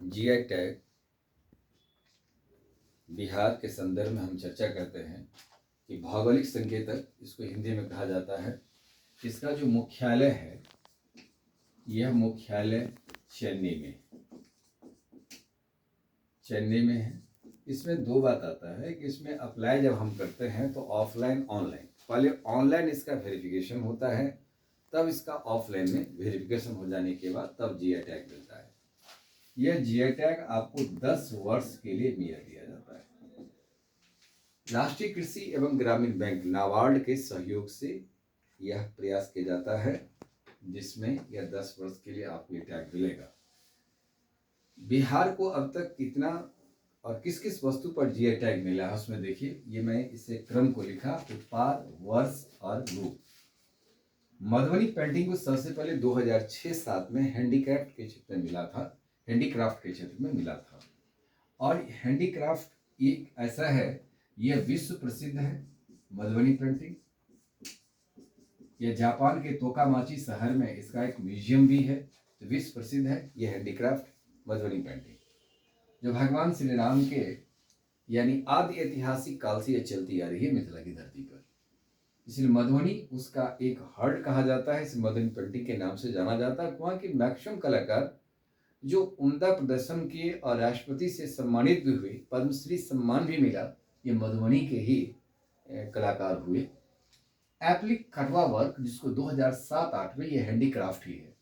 GI tag Bihar के संदर्भ में हम चर्चा करते हैं कि भौगोलिक संकेतक इसको हिंदी में कहा जाता है। इसका जो मुख्यालय है यह मुख्यालय चेन्नई में है। इसमें दो बात आता है कि इसमें अप्लाई जब हम करते हैं तो ऑफलाइन ऑनलाइन, पहले ऑनलाइन इसका वेरिफिकेशन होता है, तब इसका ऑफलाइन में वेरिफिकेशन हो जाने के बाद तब जीआई टैग मिलता है। यह जीआई टैग आपको 10 वर्ष के लिए दिया जाता है। राष्ट्रीय कृषि एवं ग्रामीण बैंक नाबार्ड के सहयोग से यह प्रयास किया जाता है, जिसमें यह 10 वर्ष के लिए आपको ये टैग मिलेगा। बिहार को अब तक कितना और किस किस वस्तु पर जीआई टैग मिला है उसमें देखिए, ये मैं इसे क्रम को लिखा, उत्पाद, वर्ष और रूप। मधुबनी पेंटिंग को सबसे पहले 2006-07 में हैंडीक्राफ्ट के क्षेत्र में मिला था, हैंडीक्राफ्ट के क्षेत्र में मिला था। और हैंडीक्राफ्ट एक ऐसा है, यह विश्व प्रसिद्ध है। मधुबनी पेंटिंग यह जापान के तोकामाची शहर में इसका एक म्यूजियम भी है, तो विश्व प्रसिद्ध है यह हैंडीक्राफ्ट मधुबनी पेंटिंग, जो भगवान श्री राम के यानी आदि ऐतिहासिक काल से यह चलती आ रही है मिथिला की धरती पर। इसलिए मधुबनी उसका एक हर्ट कहा जाता है, इस मधुबनी पेंटिंग के नाम से जाना जाता है। वहाँ के मैक्सिमम कलाकार जो उम्दा प्रदर्शन किए और राष्ट्रपति से सम्मानित भी हुए, पद्मश्री सम्मान भी मिला, ये मधुबनी के ही कलाकार हुए। एप्लिक खटवा वर्क जिसको 2007-08 में ये हैंडीक्राफ्ट ही है।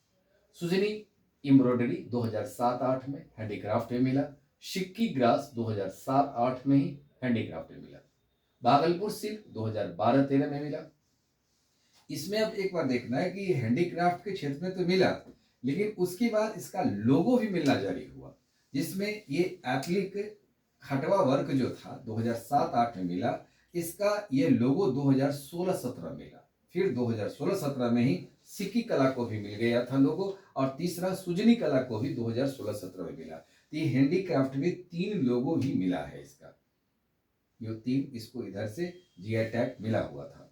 सुजनी एम्ब्रॉयडरी 2007-08 में हैंडीक्राफ्ट में मिला। सिक्की ग्रास 2007-08 में ही हैंडीक्राफ्ट में मिला। भागलपुर सिल्क 2012-13 में मिला। इसमें अब एक बार देखना है कि हैंडीक्राफ्ट के क्षेत्र में तो मिला, लेकिन उसके बाद इसका लोगो भी मिलना जारी हुआ, जिसमें ये एप्लिक खटवा वर्क जो था 2007-08 में मिला, इसका ये लोगो 2016-17 मिला। फिर 2016-17 में ही सिक्की कला को भी मिल गया था लोगो, और तीसरा सुजनी कला को भी 2016-17 में मिला। तो ये हैंडीक्राफ्ट में 3 लोगो भी मिला है इसका, ये 3 इसको इधर से जीआई टैग मिला हुआ था।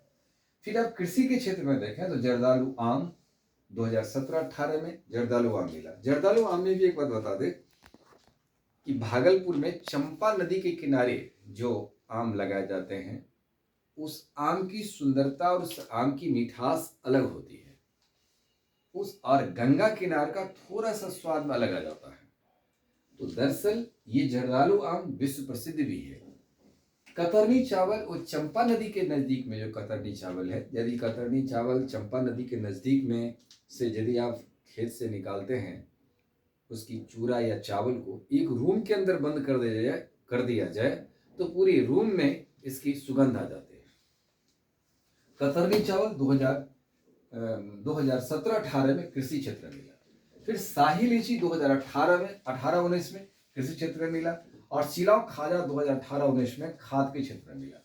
फिर अब कृषि के क्षेत्र में देखें तो जर्दालू आम 2017-18 में जर्दालू आम मिला। जर्दालू आम में भी एक बात बता दे कि भागलपुर में चंपा नदी के किनारे जो आम लगाए जाते हैं, उस आम की सुंदरता और उस आम की मिठास अलग होती है, उस और गंगा किनारे का थोड़ा सा स्वाद में अलग आ जाता है। तो दरअसल ये जर्दालू आम विश्व प्रसिद्ध भी है। कतरनी चावल और चंपा नदी के नज़दीक में जो कतरनी चावल है, यदि कतरनी चावल चंपा नदी के नज़दीक में से यदि आप खेत से निकालते हैं, उसकी चूरा या चावल को एक रूम के अंदर बंद कर दिया जाए तो पूरी रूम में इसकी सुगंध आ जाती है। कतरनी चावल 2017-18 में कृषि क्षेत्र में मिला। फिर शाही लीची 2018 में 18-19 में कृषि क्षेत्र में मिला, और सिलाव खाजा 2018-19 में खाद के क्षेत्र में मिला।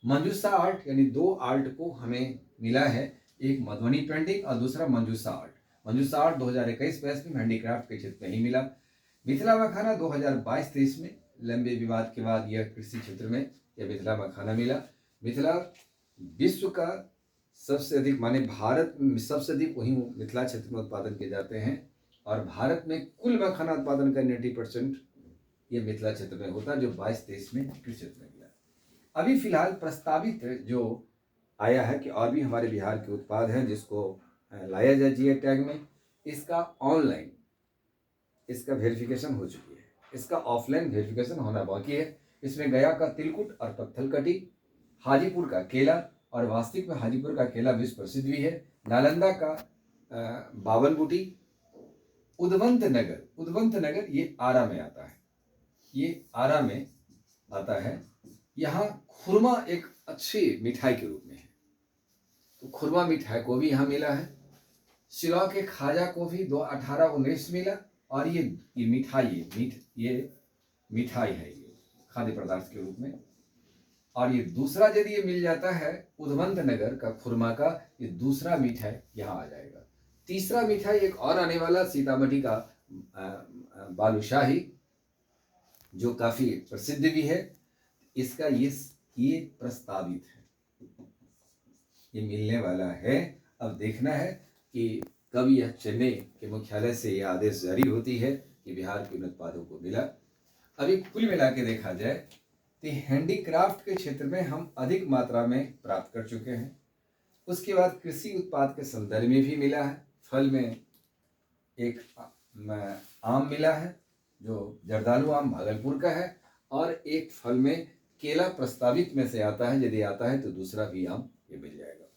मंजूसा आर्ट यानी 2 आर्ट को हमें मिला है, एक मधुबनी पेंटिंग और दूसरा मंजूसा आर्ट। मंजूसा आर्ट 2021-22 में हैंडीक्राफ्ट के क्षेत्र में ही मिला। मिथिला मखाना 2022-23 में लंबे विवाद के बाद यह कृषि क्षेत्र में यह मिथिला मखाना मिला। मिथिला विश्व का सबसे अधिक, माने भारत में सबसे अधिक वहीं मिथिला क्षेत्र में उत्पादन किए जाते हैं, और भारत में कुल मखाना उत्पादन का 90% ये मिथिला क्षेत्र में होता है, जो 22-23 में कृषि क्षेत्र में मिला। अभी फिलहाल प्रस्तावित जो आया है कि और भी हमारे बिहार के उत्पाद हैं जिसको लाया जाए जीआई टैग में, इसका ऑनलाइन इसका वेरिफिकेशन हो चुकी है, इसका ऑफलाइन वेरिफिकेशन होना बाकी है। इसमें गया का तिलकुट और पत्थल कटी, हाजीपुर का केला, और वास्तविक में हाजीपुर का केला विश्व प्रसिद्ध भी है। नालंदा का बावन बूटी, उद्वंत नगर ये आरा में आता है, ये आरा में आता है। यहाँ खुरमा एक अच्छी मिठाई के रूप में है, तो खुरमा मिठाई को भी यहाँ मिला है। सिलाव के खाजा को भी 2018-19 मिला, और ये मिठाई ये मिठाई है, ये खाद्य पदार्थ के रूप में। और ये दूसरा यदि ये मिल जाता है उद्वंत नगर का खुरमा का, ये दूसरा मिठाई यहाँ आ जाएगा। तीसरा मिठाई एक और आने वाला सीतामढ़ी का बालूशाही, जो काफी प्रसिद्ध भी है। इसका ये प्रस्तावित है, ये मिलने वाला है। अब देखना है कि कब यह चेन्नई के मुख्यालय से यह आदेश जारी होती है कि बिहार के इन उत्पादों को मिला। अभी कुल मिला के देखा जाए तो हैंडीक्राफ्ट के क्षेत्र में हम अधिक मात्रा में प्राप्त कर चुके हैं। उसके बाद कृषि उत्पाद के संदर्भ में भी मिला है। फल में एक आम मिला है जो जर्दालू आम भागलपुर का है, और एक फल में केला प्रस्तावित में से आता है, यदि आता है तो दूसरा भी आम ये मिल जाएगा।